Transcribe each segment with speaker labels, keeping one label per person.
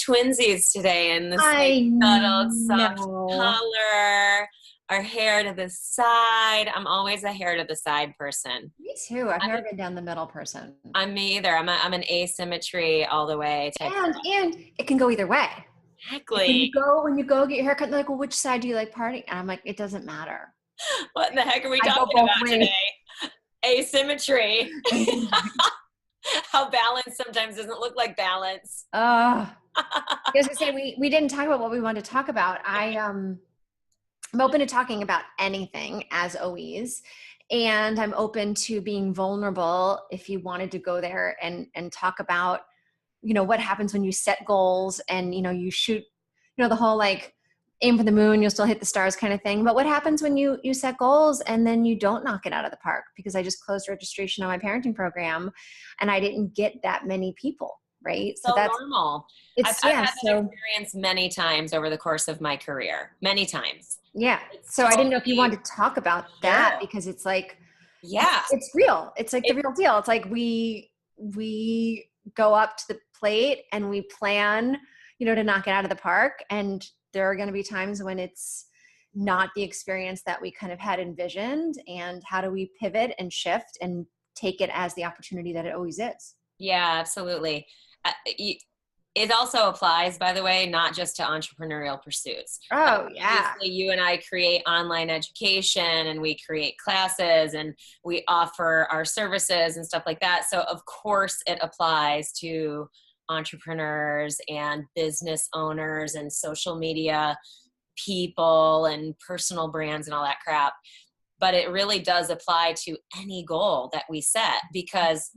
Speaker 1: twinsies today in the
Speaker 2: I
Speaker 1: same cuddled, soft
Speaker 2: know.
Speaker 1: color. Our hair to the side. I'm always a hair to the side person.
Speaker 2: Me too. I've never been down the middle person.
Speaker 1: I'm me either. I'm an asymmetry all the way type girl.
Speaker 2: And it can go either way. Like
Speaker 1: Exactly.
Speaker 2: when you go get your haircut, they're like, well, which side do you like parting? And I'm like, it doesn't matter.
Speaker 1: What the heck are we
Speaker 2: I go
Speaker 1: talking
Speaker 2: both
Speaker 1: about
Speaker 2: ways.
Speaker 1: today? Asymmetry. How balance sometimes doesn't look like balance.
Speaker 2: As I say, we didn't talk about what we wanted to talk about. I'm open to talking about anything, as always. And I'm open to being vulnerable if you wanted to go there and talk about, what happens when you set goals and, you shoot, the whole like aim for the moon, you'll still hit the stars kind of thing. But what happens when you set goals and then you don't knock it out of the park? Because I just closed registration on my parenting program and I didn't get that many people. Right.
Speaker 1: So that's normal. I've had that experience many times over the course of my career, many times.
Speaker 2: Yeah. So I didn't know if you wanted to talk about that because it's like, it's real. It's like the real deal. It's like we go up to the plate and we plan, to knock it out of the park. And there are going to be times when it's not the experience that we kind of had envisioned. And how do we pivot and shift and take it as the opportunity that it always is?
Speaker 1: Yeah, absolutely. It also applies, by the way, not just to entrepreneurial pursuits.
Speaker 2: Oh, yeah.
Speaker 1: Obviously, you and I create online education and we create classes and we offer our services and stuff like that. So, of course, it applies to entrepreneurs and business owners and social media people and personal brands and all that crap. But it really does apply to any goal that we set because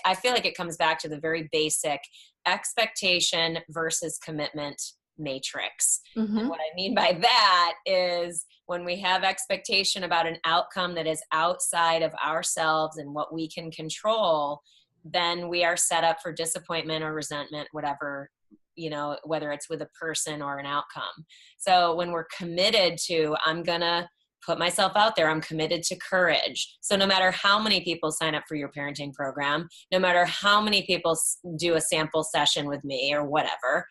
Speaker 1: I feel like it comes back to the very basic expectation versus commitment matrix.
Speaker 2: Mm-hmm.
Speaker 1: And what I mean by that is when we have expectation about an outcome that is outside of ourselves and what we can control, then we are set up for disappointment or resentment, whatever, whether it's with a person or an outcome. So when we're committed to, I'm going to put myself out there, I'm committed to courage. So no matter how many people sign up for your parenting program, no matter how many people do a sample session with me or whatever,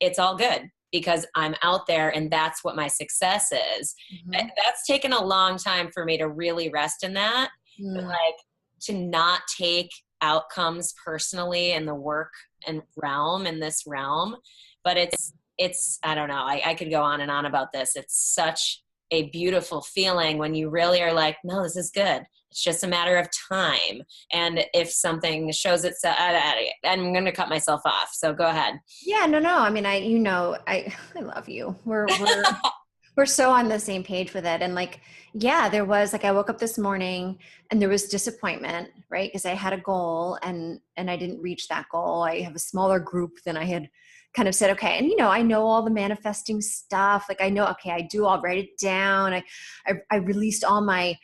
Speaker 1: it's all good because I'm out there and that's what my success is.
Speaker 2: Mm-hmm.
Speaker 1: That's taken a long time for me to really rest in that, but like to not take outcomes personally in the work and realm in this realm. But it's I don't know, I could go on and on about this. It's such a beautiful feeling when you really are like, no, this is good. It's just a matter of time. And if something shows itself, I'm going to cut myself off. So go ahead.
Speaker 2: Yeah, no. I mean, I love you. We're so on the same page with it. And like, yeah, there was like, I woke up this morning and there was disappointment, right? Because I had a goal and I didn't reach that goal. I have a smaller group than I had kind of said, okay. And, I know all the manifesting stuff. Like I know, okay, I'll write it down. I released all my,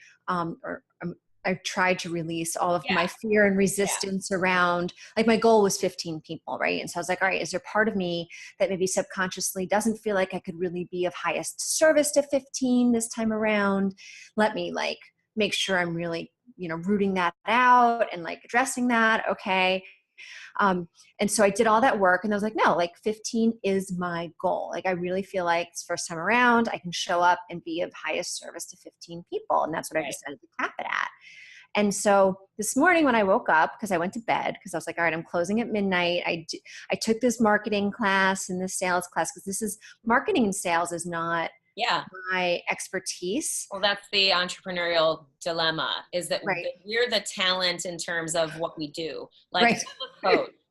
Speaker 2: I tried to release all of my fear and resistance around, like my goal was 15 people, right? And so I was like, all right, is there part of me that maybe subconsciously doesn't feel like I could really be of highest service to 15 this time around? Let me like make sure I'm really, rooting that out and like addressing that. Okay. And so I did all that work and I was like, no, like 15 is my goal. Like, I really feel like it's first time around, I can show up and be of highest service to 15 people. And that's what I decided to cap it at. And so this morning when I woke up, because I went to bed, because I was like, all right, I'm closing at midnight. I took this marketing class and this sales class, because this is marketing and sales is not my expertise.
Speaker 1: Well, that's the entrepreneurial dilemma, is that we're the talent in terms of what we do. Like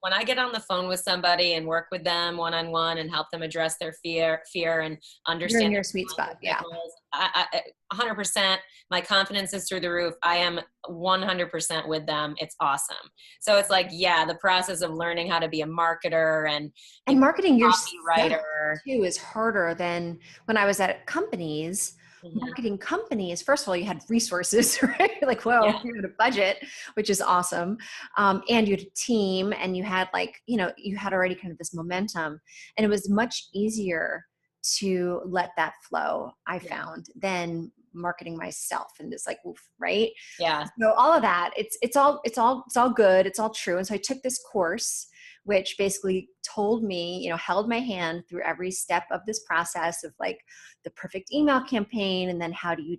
Speaker 1: when I get on the phone with somebody and work with them one-on-one and help them address their fear and understand.
Speaker 2: You're in your sweet spot. Yeah.
Speaker 1: I 100%, my confidence is through the roof. I am 100% with them. It's awesome. So it's like, the process of learning how to be a marketer and
Speaker 2: marketing your
Speaker 1: writer
Speaker 2: too is harder than when I was at companies. Marketing companies, first of all, you had resources, right? Like, well, you had a budget, which is awesome. And you had a team and you had you had already kind of this momentum, and it was much easier to let that flow, I found, than marketing myself and this right?
Speaker 1: Yeah.
Speaker 2: So all of that, it's all good. It's all true. And so I took this course, which basically told me, held my hand through every step of this process of like the perfect email campaign. And then how do you,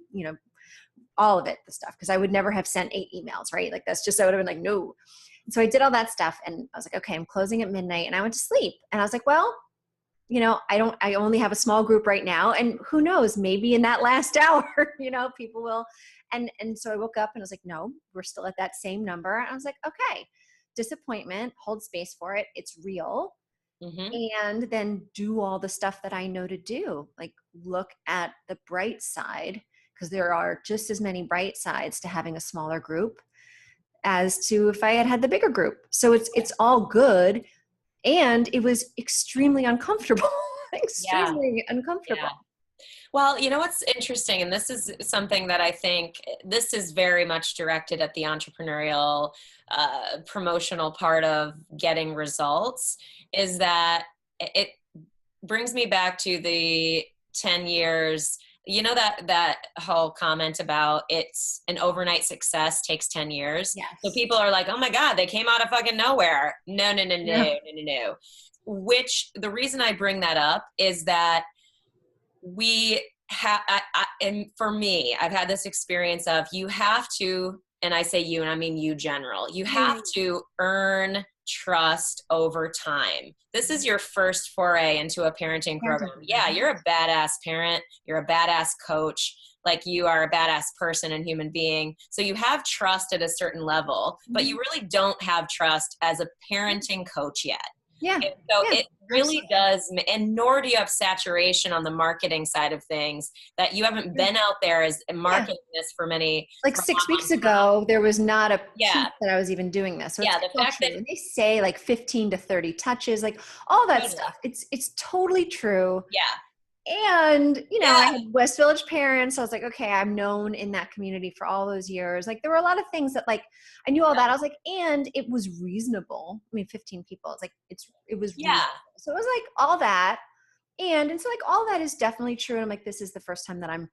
Speaker 2: all of it, the stuff, because I would never have sent 8 emails, right? Like that's just, I would have been like, no. And so I did all that stuff and I was like, okay, I'm closing at midnight, and I went to sleep. And I was like, well, I only have a small group right now, and who knows, maybe in that last hour, people will. And so I woke up and I was like, no, we're still at that same number. And I was like, okay, disappointment, hold space for it. It's real.
Speaker 1: Mm-hmm.
Speaker 2: And then do all the stuff that I know to do, like look at the bright side, because there are just as many bright sides to having a smaller group as to if I had had the bigger group. So it's all good. And it was extremely uncomfortable, extremely uncomfortable.
Speaker 1: Yeah. Well, you know what's interesting, and this is something that I think this is very much directed at the entrepreneurial, promotional part of getting results, is that it brings me back to the 10 years. That whole comment about it's an overnight success takes 10 years.
Speaker 2: Yes.
Speaker 1: So people are like, oh my God, they came out of fucking nowhere. No. Which the reason I bring that up is that we have, and for me, I've had this experience of you have to, and I say you, and I mean you general, you have to earn trust over time. This is your first foray into a parenting program. Yeah, you're a badass parent. You're a badass coach. Like you are a badass person and human being. So you have trust at a certain level, but you really don't have trust as a parenting coach yet.
Speaker 2: Yeah.
Speaker 1: And so it really does, and nor do you have saturation on the marketing side of things, that you haven't been out there as marketing this for many.
Speaker 2: Like 6 weeks ago, there was not a piece that I was even doing this. So
Speaker 1: the
Speaker 2: it's
Speaker 1: fact
Speaker 2: true.
Speaker 1: that
Speaker 2: And they say like 15 to 30 touches, like all that stuff. It's totally true.
Speaker 1: Yeah.
Speaker 2: And, I had West Village parents. I was like, okay, I'm known in that community for all those years. Like there were a lot of things that like, I knew all that. I was like, and it was reasonable. I mean, 15 people. It's like, it was reasonable. So it was like all that. And so like all that is definitely true. And I'm like, this is the first time that I'm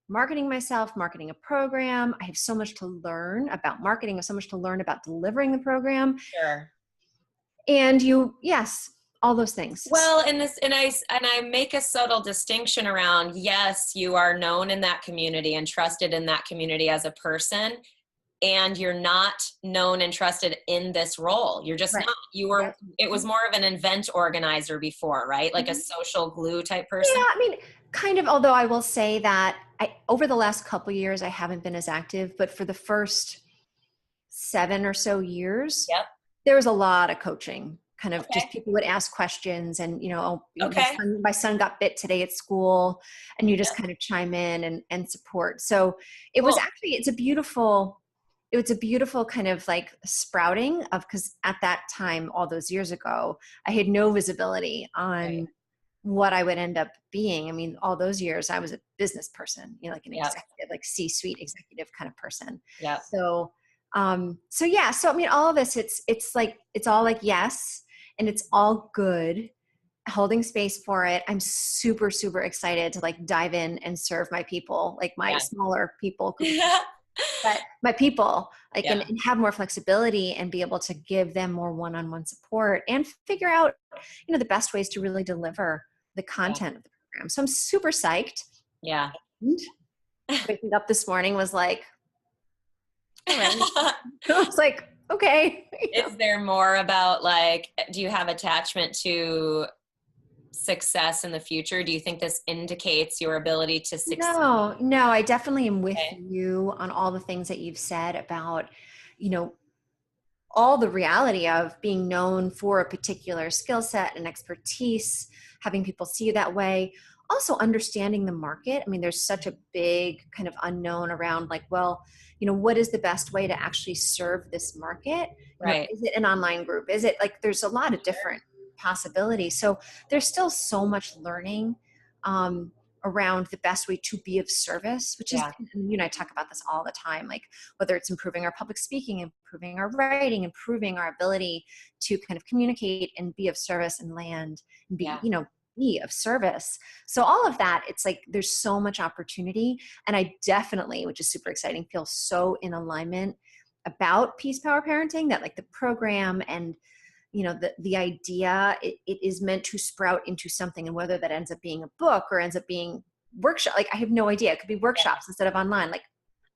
Speaker 2: marketing myself, marketing a program. I have so much to learn about marketing. I have so much to learn about delivering the program.
Speaker 1: Sure.
Speaker 2: And yes, all those things.
Speaker 1: Well, and I make a subtle distinction around, yes, you are known in that community and trusted in that community as a person, and you're not known and trusted in this role. You're just not. You were, it was more of an event organizer before, right? Like a social glue type person.
Speaker 2: Yeah, I mean, kind of, although I will say that over the last couple of years, I haven't been as active, but for the first 7 or so years, there was a lot of coaching. Kind of just people would ask questions and, my son got bit today at school, and you just kind of chime in and support. So it was actually, it's a beautiful kind of like sprouting of, because at that time, all those years ago, I had no visibility on what I would end up being. I mean, all those years I was a business person, like an executive, like C-suite executive kind of person.
Speaker 1: Yeah.
Speaker 2: So I mean, all of this, it's like, it's all like, yes. And it's all good, holding space for it. I'm super, super excited to like dive in and serve my people, like my smaller people, but my people, like, and have more flexibility and be able to give them more one-on-one support and figure out, the best ways to really deliver the content of the program. So I'm super psyched.
Speaker 1: Yeah.
Speaker 2: And waking up this morning was like, all right. I was like, okay.
Speaker 1: Is there more about like, do you have attachment to success in the future? Do you think this indicates your ability to succeed?
Speaker 2: No, I definitely am with you on all the things that you've said about, all the reality of being known for a particular skill set and expertise, having people see you that way. Also understanding the market. I mean, there's such a big kind of unknown around like, well, what is the best way to actually serve this market?
Speaker 1: Right.
Speaker 2: Is it an online group? Is it like, there's a lot of different possibilities. So there's still so much learning around the best way to be of service, which is, you and I talk about this all the time, like whether it's improving our public speaking, improving our writing, improving our ability to kind of communicate and be of service and land and be, be of service. So all of that, it's like, there's so much opportunity. And I definitely, which is super exciting, feel so in alignment about Peace Power Parenting that like the program and the idea, it is meant to sprout into something, and whether that ends up being a book or ends up being workshop, like I have no idea. It could be workshops instead of online. Like,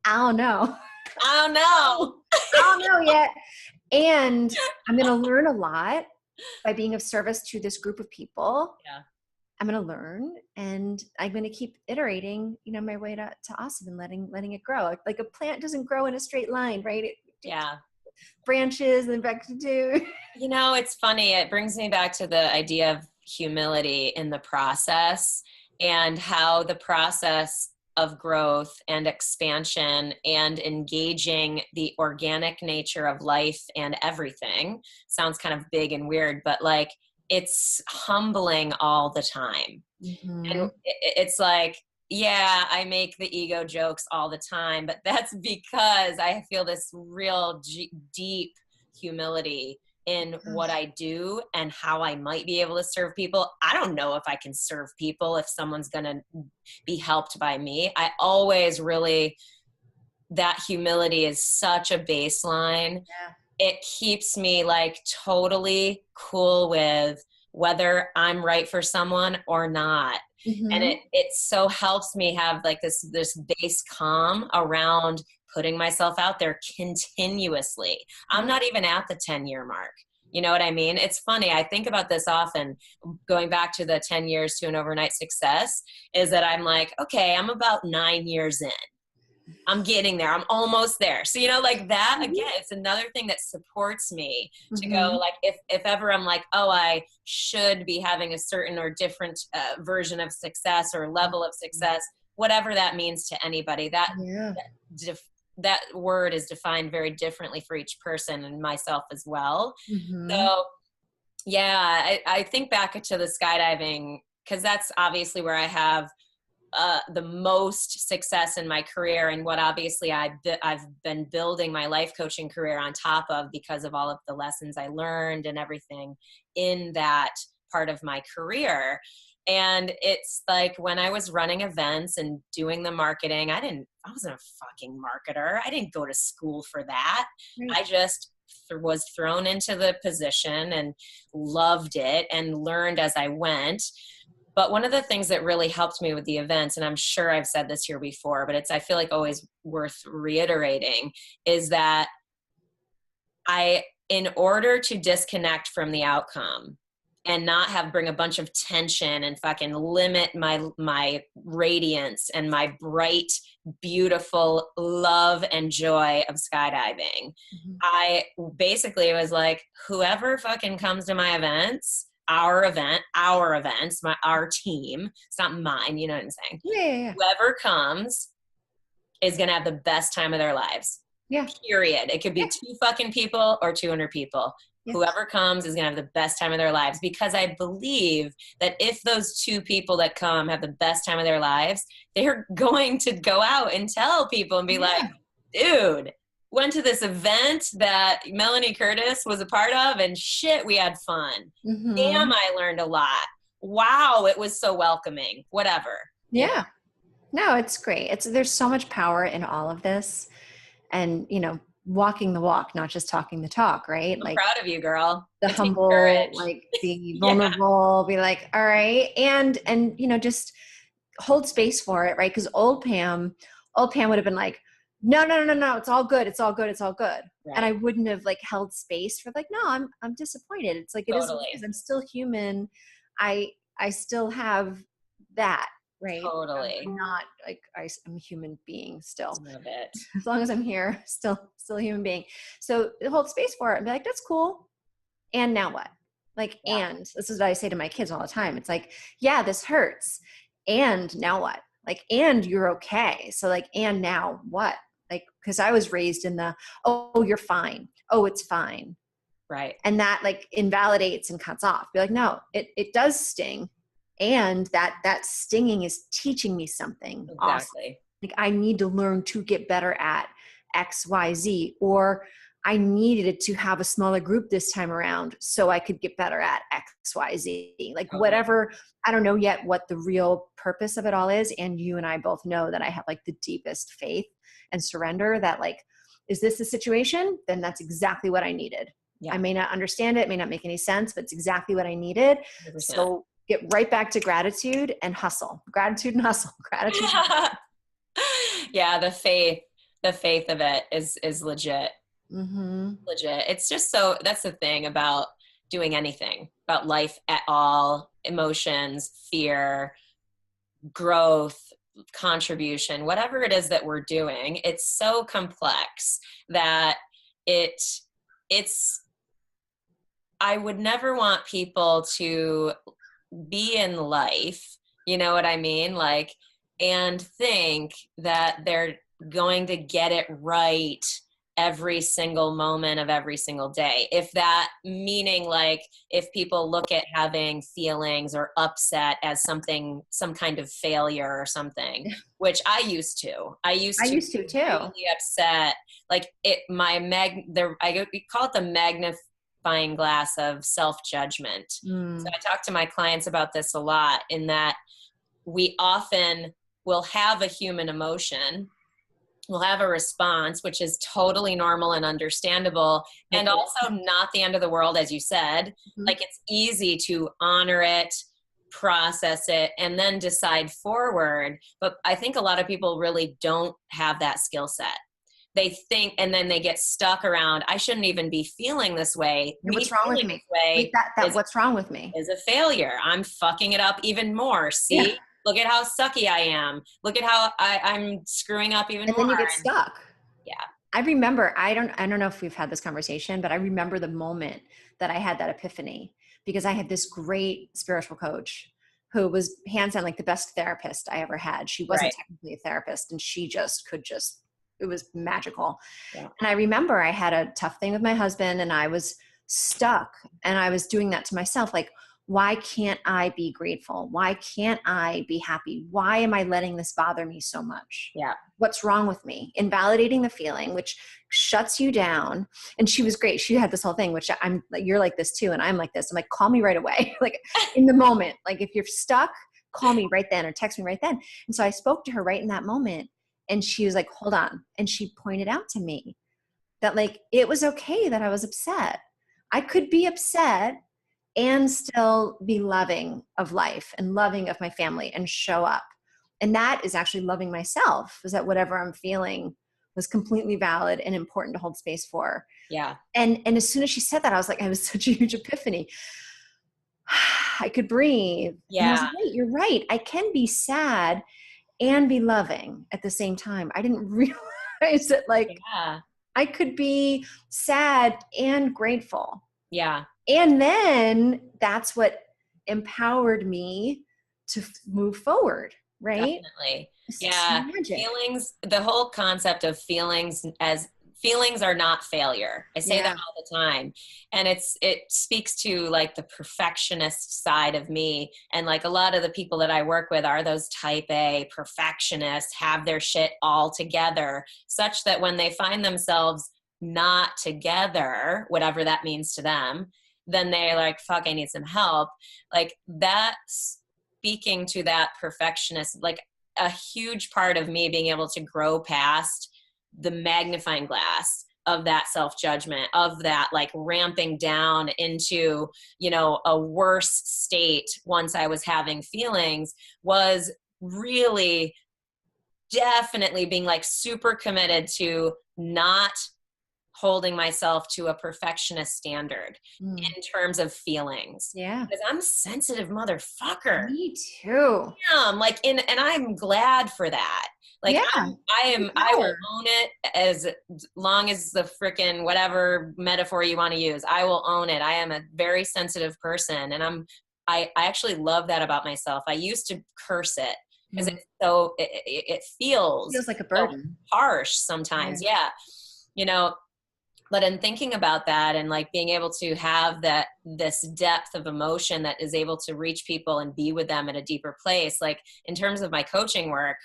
Speaker 2: I don't know.
Speaker 1: I don't know.
Speaker 2: I don't know yet. And I'm going to learn a lot by being of service to this group of people.
Speaker 1: Yeah.
Speaker 2: I'm going to learn, and I'm going to keep iterating, my way to awesome, and letting it grow. Like a plant doesn't grow in a straight line, right?
Speaker 1: Yeah.
Speaker 2: Branches and back to do.
Speaker 1: It's funny. It brings me back to the idea of humility in the process, and how the process of growth and expansion and engaging the organic nature of life and everything sounds kind of big and weird, but like it's humbling all the time.
Speaker 2: Mm-hmm.
Speaker 1: And it's like, yeah, I make the ego jokes all the time, but that's because I feel this real deep humility in what I do and how I might be able to serve people. I don't know if I can serve people, if someone's going to be helped by me. I always really, that humility is such a baseline.
Speaker 2: Yeah.
Speaker 1: It keeps me like totally cool with whether I'm right for someone or not.
Speaker 2: Mm-hmm.
Speaker 1: And it so helps me have like this base calm around putting myself out there continuously. I'm not even at the 10-year mark. You know what I mean? It's funny. I think about this often, going back to the 10 years to an overnight success, is that I'm like, okay, I'm about 9 years in. I'm getting there. I'm almost there. So, like that, again, it's another thing that supports me to go, like, if ever I'm like, oh, I should be having a certain or different version of success or level of success, whatever that means to anybody, that word is defined very differently for each person, and myself as well. So yeah, I think back to the skydiving, because that's obviously where I have the most success in my career, and what obviously I've been building my life coaching career on top of, because of all of the lessons I learned and everything in that part of my career. And it's like, when I was running events and doing the marketing, I wasn't a fucking marketer. I didn't go to school for that.
Speaker 2: Right.
Speaker 1: I just was thrown into the position and loved it and learned as I went. But one of the things that really helped me with the events, and I'm sure I've said this here before, but I feel like always worth reiterating, is that in order to disconnect from the outcome and not bring a bunch of tension and fucking limit my radiance and my bright, beautiful love and joy of skydiving, I basically was like, whoever fucking comes to my events, our events, our team, it's not mine, you know what I'm saying?
Speaker 2: Yeah.
Speaker 1: Whoever comes is going to have the best time of their lives.
Speaker 2: Yeah.
Speaker 1: Period. It could be 2 fucking people or 200 people. Yeah. Whoever comes is going to have the best time of their lives, because I believe that if those 2 people that come have the best time of their lives, they're going to go out and tell people and be like, dude, went to this event that Melanie Curtis was a part of, and shit, we had fun. Damn, I learned a lot. Wow, it was so welcoming. Whatever.
Speaker 2: Yeah. No, it's great. There's so much power in all of this, and walking the walk, not just talking the talk, right?
Speaker 1: I'm proud of you, girl.
Speaker 2: The humble, like be vulnerable, be like, all right. And just hold space for it, right? Because old Pam would have been like, no, it's all good. It's all good. It's all good. Right. And I wouldn't have like held space for like, no, I'm disappointed. It's like,
Speaker 1: totally.
Speaker 2: It is. I'm still human. I still have that. Right.
Speaker 1: Totally.
Speaker 2: I'm not like I'm a human being still.
Speaker 1: Love it.
Speaker 2: As long as I'm here, still a human being. So hold space for it and be like, that's cool. And now what? Like, and this is what I say to my kids all the time. It's like, yeah, this hurts. And now what? Like, and you're okay. So like, and now what? Like, because I was raised in the, oh, you're fine. Oh, it's fine.
Speaker 1: Right.
Speaker 2: And that like invalidates and cuts off. Be like, no, it does sting. And that stinging is teaching me something.
Speaker 1: Exactly.
Speaker 2: Awesome. Like I need to learn to get better at X, Y, Z, or I needed to have a smaller group this time around so I could get better at X, Y, Z. Like whatever, I don't know yet what the real purpose of it all is. And you and I both know that I have like the deepest faith and surrender that like, is this the situation? Then that's exactly what I needed. I may not understand it, may not make any sense, but it's exactly what I needed.
Speaker 1: 100%.
Speaker 2: So get right back to gratitude and hustle. Gratitude and hustle. Gratitude. And hustle.
Speaker 1: Yeah, the faith of it is legit. Legit. It's just so, that's the thing about doing anything, about life at all, emotions, fear, growth, contribution, whatever it is that we're doing, it's so complex that it's I would never want people to be in life, you know what I mean? Like, and think that they're going to get it right every single moment of every single day. If that meaning, like, if people look at having feelings or upset as something, some kind of failure or something, which I used to
Speaker 2: too.
Speaker 1: Really upset. Like we call it the magnifying glass of self-judgment. So I talk to my clients about this a lot, in that we often will have a human emotion, we'll have a response, which is totally normal and understandable, and also not the end of the world, as you said. Like, it's easy to honor it, process it, and then decide forward. But I think a lot of people really don't have that skill set. They think, and then they get stuck around, I shouldn't even be feeling this way.
Speaker 2: What's wrong with me? What's wrong with me
Speaker 1: is a failure. I'm fucking it up even more. See? Yeah. Look at how sucky I am. Look at how I'm screwing up even more.
Speaker 2: And then you get stuck.
Speaker 1: Yeah.
Speaker 2: I remember, I don't know if we've had this conversation, but I remember the moment that I had that epiphany, because I had this great spiritual coach who was hands down like the best therapist I ever had. She wasn't technically a therapist, and she just could it was magical. Yeah. And I remember I had a tough thing with my husband, and I was stuck, and I was doing that to myself. Like, why can't I be grateful? Why can't I be happy? Why am I letting this bother me so much?
Speaker 1: Yeah.
Speaker 2: What's wrong with me? Invalidating the feeling, which shuts you down. And she was great. She had this whole thing, which I'm like, you're like this too. And I'm like this. I'm like, call me right away. Like, in the moment, like, if you're stuck, call me right then, or text me right then. And so I spoke to her right in that moment, and she was like, hold on. And she pointed out to me that, like, it was okay that I was upset. I could be upset and still be loving of life and loving of my family and show up. And that is actually loving myself, is that whatever I'm feeling was completely valid and important to hold space for.
Speaker 1: Yeah.
Speaker 2: And as soon as she said that, I was like, I was such a huge epiphany. I could breathe.
Speaker 1: Yeah.
Speaker 2: And I was like, wait, you're right. I can be sad and be loving at the same time. I didn't realize that, like, I could be sad and grateful.
Speaker 1: Yeah.
Speaker 2: And then that's what empowered me to move forward, right?
Speaker 1: Definitely. Yeah. Feelings, the whole concept of feelings are not failure. I say that all the time. And it speaks to, like, the perfectionist side of me. And, like, a lot of the people that I work with are those type A perfectionists, have their shit all together, such that when they find themselves not together, whatever that means to them, then they're like, fuck, I need some help. Like, that's speaking to that perfectionist, like, a huge part of me being able to grow past the magnifying glass of that self-judgment, of that, like, ramping down into, you know, a worse state once I was having feelings, was really definitely being, like, super committed to not holding myself to a perfectionist standard in terms of feelings.
Speaker 2: Yeah.
Speaker 1: Because I'm a sensitive motherfucker.
Speaker 2: Me too.
Speaker 1: Yeah, I'm like, and I'm glad for that. Like, I will own it as long as the frickin' whatever metaphor you want to use. I will own it. I am a very sensitive person, and I actually love that about myself. I used to curse it because it feels
Speaker 2: like a burden,
Speaker 1: so harsh sometimes. Yeah. You know, but in thinking about that, and, like, being able to have this depth of emotion that is able to reach people and be with them at a deeper place, like, in terms of my coaching work,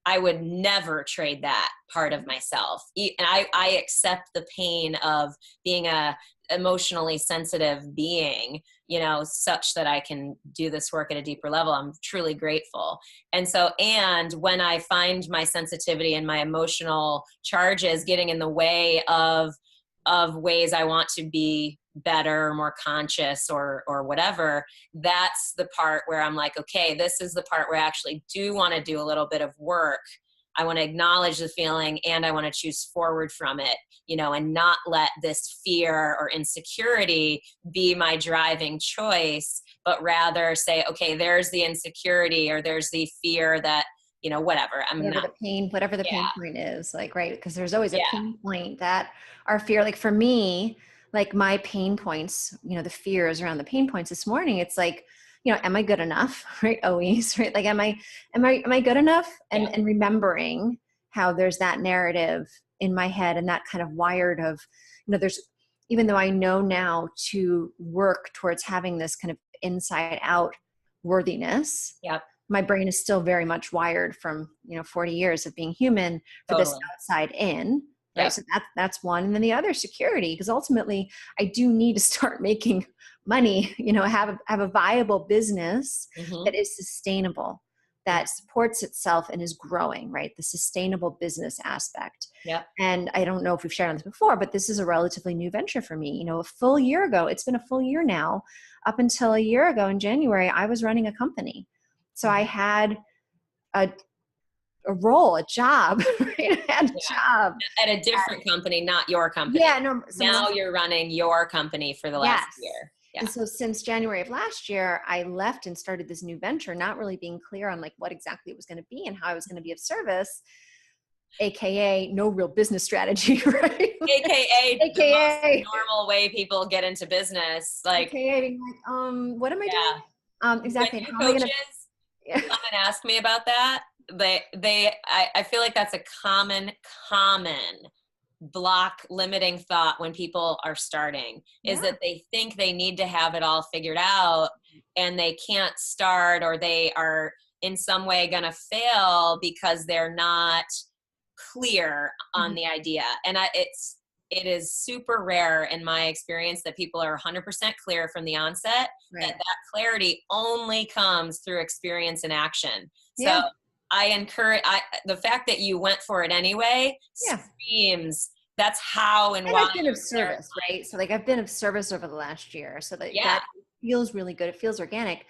Speaker 1: I would never trade that part of myself. And I accept the pain of being a emotionally sensitive being, you know, such that I can do this work at a deeper level. I'm truly grateful. And so, and when I find my sensitivity and my emotional charges getting in the way of of ways I want to be better, more conscious, or whatever, that's the part where I'm like, okay, this is the part where I actually do want to do a little bit of work. I want to acknowledge the feeling and I want to choose forward from it, and not let this fear or insecurity be my driving choice, but rather say, okay, there's the insecurity or there's the fear that, whatever.
Speaker 2: Whatever the pain point is, like, right. Because there's always a pain point that our fear, like for me, like my pain points, the fears around the pain points this morning, it's like, am I good enough? Right. Always, right. Like, am I good enough? And remembering how there's that narrative in my head and that kind of wired of, even though I know now to work towards having this kind of inside out worthiness.
Speaker 1: Yep.
Speaker 2: My brain is still very much wired from, 40 years of being human for this outside in. Right. Yep. So that's one. And then the other, security, because ultimately I do need to start making money, have a viable business that is sustainable, that supports itself and is growing, right? The sustainable business aspect.
Speaker 1: Yep.
Speaker 2: And I don't know if we've shared on this before, but this is a relatively new venture for me. A full year ago, it's been a full year now. Up until a year ago in January, I was running a company. So I had a role, a job, right? I had a job
Speaker 1: at a different company, not your company.
Speaker 2: Yeah, no.
Speaker 1: So now you're running your company for the last year. Yeah.
Speaker 2: And so since January of last year, I left and started this new venture, not really being clear on like what exactly it was going to be and how I was going to be of service, AKA no real business strategy, right?
Speaker 1: AKA the most normal way people get into business. Like,
Speaker 2: AKA being like, what am I doing? Exactly.
Speaker 1: When coaches come and ask me about that, I feel like that's a common block limiting thought when people are starting, is that they think they need to have it all figured out and they can't start, or they are in some way going to fail because they're not clear on the idea. And it is super rare in my experience that people are 100% clear from the onset. That clarity only comes through experience and action. So I encourage, the fact that you went for it anyway screams, that's how and why.
Speaker 2: I've been of service, right? So like I've been of service over the last year. So that feels really good. It feels organic.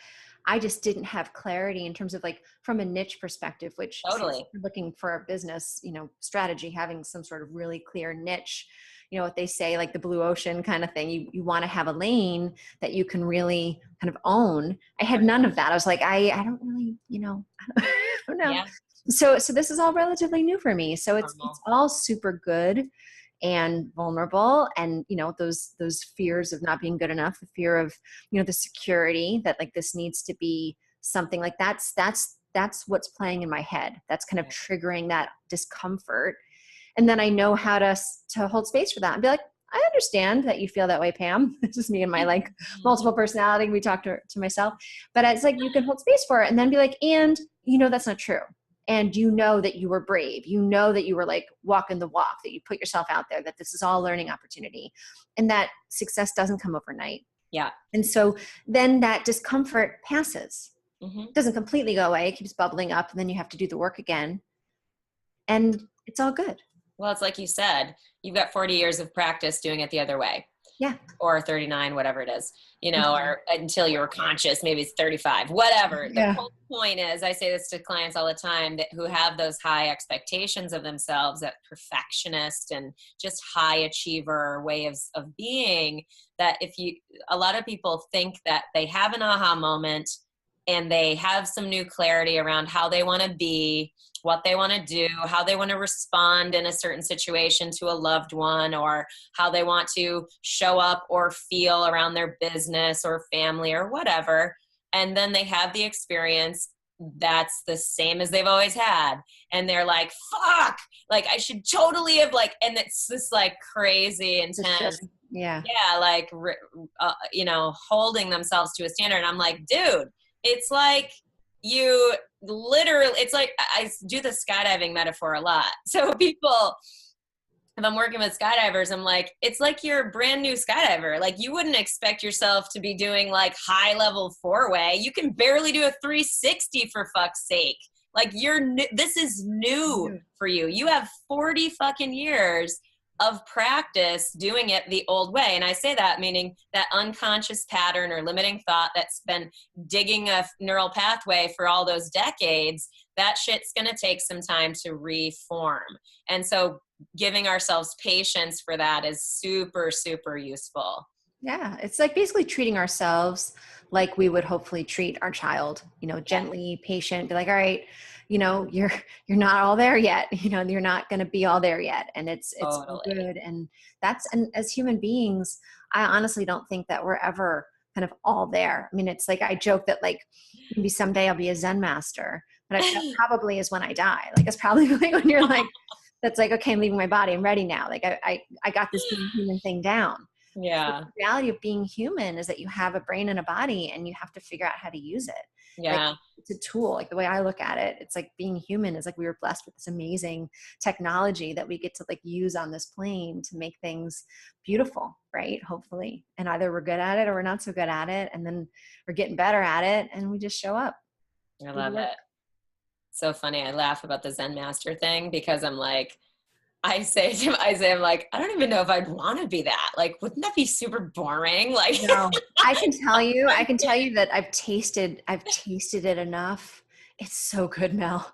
Speaker 2: I just didn't have clarity in terms of like from a niche perspective, which
Speaker 1: totally
Speaker 2: looking for a business, strategy, having some sort of really clear niche, what they say, like the blue ocean kind of thing. You want to have a lane that you can really kind of own. I had none of that. I was like, I don't really, I don't know. Yeah. So this is all relatively new for me. So it's all super good and vulnerable, and those fears of not being good enough, the fear of the security that like this needs to be something like that's what's playing in my head, that's kind of triggering that discomfort. And then I know how to hold space for that and be like, I understand that you feel that way, Pam. This is me and my like multiple personality. We talk to myself, but it's like you can hold space for it and then be like, and that's not true. And that you were brave, that you were like walking the walk, that you put yourself out there, that this is all learning opportunity, and that success doesn't come overnight.
Speaker 1: Yeah.
Speaker 2: And so then that discomfort passes. It doesn't completely go away. It keeps bubbling up, and then you have to do the work again. And it's all good.
Speaker 1: Well, it's like you said, you've got 40 years of practice doing it the other way.
Speaker 2: Yeah.
Speaker 1: Or 39, whatever it is, or until you were conscious, maybe it's 35, whatever. The whole point is, I say this to clients all the time who have those high expectations of themselves, that perfectionist and just high achiever way of being, that a lot of people think that they have an aha moment and they have some new clarity around how they want to be, what they want to do, how they want to respond in a certain situation to a loved one, or how they want to show up or feel around their business or family or whatever. And then they have the experience that's the same as they've always had. And they're like, fuck, like I should totally have and it's this like crazy intense. Like, holding themselves to a standard. And I'm like, dude, it's like you literally, it's like, I do the skydiving metaphor a lot. So people, if I'm working with skydivers, I'm like, it's like you're a brand new skydiver. Like you wouldn't expect yourself to be doing like high level 4-way. You can barely do a 360 for fuck's sake. Like this is new for you. You have 40 fucking years of practice doing it the old way. And I say that meaning that unconscious pattern or limiting thought that's been digging a neural pathway for all those decades, that shit's going to take some time to reform. And so giving ourselves patience for that is super, super useful.
Speaker 2: Yeah. It's like basically treating ourselves like we would hopefully treat our child, gently, patient, be like, all right, you're not all there yet, you're not going to be all there yet. And it's
Speaker 1: Totally.
Speaker 2: good. And as human beings, I honestly don't think that we're ever kind of all there. I mean, it's like, I joke that like maybe someday I'll be a Zen master, but that probably is when I die. Like, it's probably like when you're like, that's like, okay, I'm leaving my body. I'm ready now. Like I got this being human thing down.
Speaker 1: Yeah.
Speaker 2: So the reality of being human is that you have a brain and a body and you have to figure out how to use it.
Speaker 1: Yeah.
Speaker 2: Like, it's a tool. Like the way I look at it, it's like being human is like we were blessed with this amazing technology that we get to like use on this plane to make things beautiful, right? Hopefully. And either we're good at it or we're not so good at it. And then we're getting better at it and we just show up.
Speaker 1: I love it. So funny. I laugh about the Zen master thing because I'm like, I'm like, I don't even know if I'd want to be that. Like, wouldn't that be super boring? Like,
Speaker 2: no, I can tell you that I've tasted it enough. It's so good, Mel.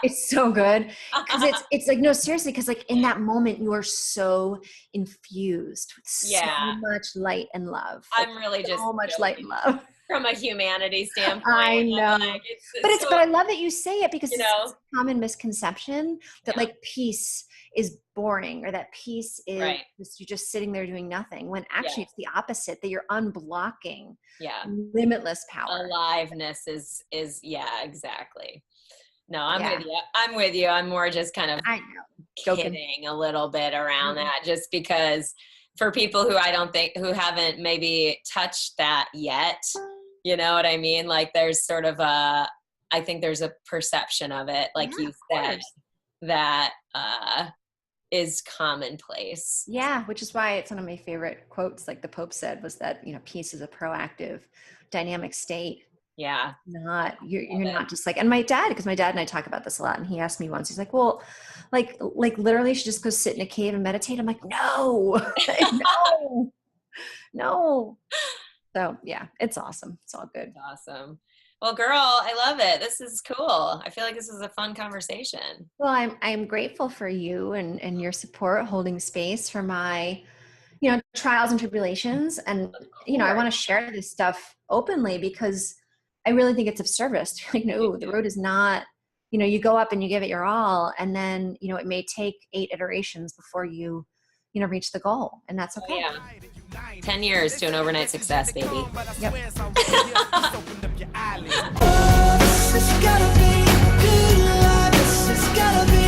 Speaker 2: It's so good. Cause it's like, no, seriously. Cause like in that moment you are so infused with so much light and love.
Speaker 1: I'm really just
Speaker 2: so much light and love.
Speaker 1: From a humanity standpoint.
Speaker 2: I know.
Speaker 1: Like,
Speaker 2: but I love that you say it because it's a common misconception that like peace is boring or that peace is you're just sitting there doing nothing, when actually it's the opposite, that you're unblocking limitless power.
Speaker 1: Aliveness is exactly. No, I'm with you. I'm more just kind of kidding a little bit around that, just because for people who who haven't maybe touched that yet, you know what I mean? Like there's sort of I think there's a perception of it, like you said, that is commonplace.
Speaker 2: Yeah, which is why it's one of my favorite quotes, like the Pope said, was that, peace is a proactive, dynamic state.
Speaker 1: Yeah.
Speaker 2: You're not just like, and my dad and I talk about this a lot, and he asked me once, he's like, well, like literally you should just go sit in a cave and meditate. I'm like, no, no. So yeah, it's awesome. It's all good.
Speaker 1: It's awesome. Well, girl, I love it. This is cool. I feel like this is a fun conversation.
Speaker 2: Well, I'm grateful for you and your support, holding space for my, trials and tribulations. And, I want to share this stuff openly because I really think it's of service. Like, no, the road is not, you go up and you give it your all. And then, it may take 8 iterations before you, reach the goal. And that's okay.
Speaker 1: Oh, yeah. 10 years to an overnight success, baby.
Speaker 2: Yep.
Speaker 3: This has gotta be good life. This has gotta be